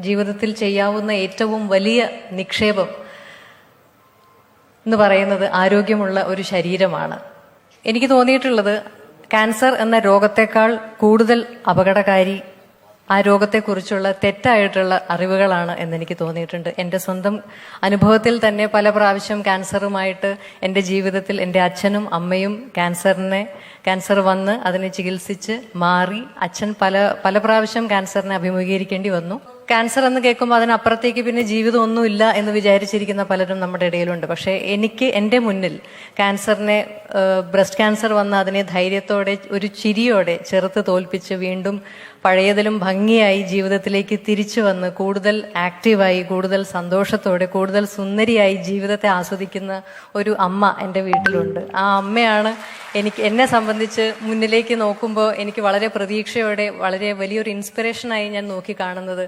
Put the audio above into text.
ജീവിതത്തിൽ ചെയ്യാവുന്ന ഏറ്റവും വലിയ നിക്ഷേപം എന്ന് പറയുന്നത് ആരോഗ്യമുള്ള ഒരു ശരീരമാണ്. എനിക്ക് തോന്നിയിട്ടുള്ളത് ക്യാൻസർ എന്ന രോഗത്തെക്കാൾ കൂടുതൽ അപകടകാരി ആ രോഗത്തെക്കുറിച്ചുള്ള തെറ്റായിട്ടുള്ള അറിവുകളാണ് എന്നെനിക്ക് തോന്നിയിട്ടുണ്ട്. എൻ്റെ സ്വന്തം അനുഭവത്തിൽ തന്നെ പല പ്രാവശ്യം ക്യാൻസറുമായിട്ട് എൻ്റെ ജീവിതത്തിൽ എൻ്റെ അച്ഛനും അമ്മയും ക്യാൻസർ വന്ന് അതിനെ ചികിത്സിച്ച് മാറി. അച്ഛൻ പല പ്രാവശ്യം ക്യാൻസറിനെ അഭിമുഖീകരിക്കേണ്ടി വന്നു. ക്യാൻസർ എന്ന് കേൾക്കുമ്പോൾ അതിനപ്പുറത്തേക്ക് പിന്നെ ജീവിതം ഒന്നുമില്ല എന്ന് വിചാരിച്ചിരിക്കുന്ന പലരും നമ്മുടെ ഇടയിലുണ്ട്. പക്ഷേ എൻ്റെ മുന്നിൽ ബ്രസ്റ്റ് ക്യാൻസർ വന്ന് അതിനെ ധൈര്യത്തോടെ ഒരു ചിരിയോടെ ചെറുത്ത് തോൽപ്പിച്ച് വീണ്ടും പഴയതിലും ഭംഗിയായി ജീവിതത്തിലേക്ക് തിരിച്ചു വന്ന് കൂടുതൽ ആക്റ്റീവായി, കൂടുതൽ സന്തോഷത്തോടെ, കൂടുതൽ സുന്ദരിയായി ജീവിതത്തെ ആസ്വദിക്കുന്ന ഒരു അമ്മ എൻ്റെ വീട്ടിലുണ്ട്. ആ അമ്മയാണ് എന്നെ സംബന്ധിച്ച് മുന്നിലേക്ക് നോക്കുമ്പോൾ എനിക്ക് വളരെ പ്രതീക്ഷയോടെ വളരെ വലിയൊരു ഇൻസ്പിറേഷനായി ഞാൻ നോക്കി കാണുന്നത്.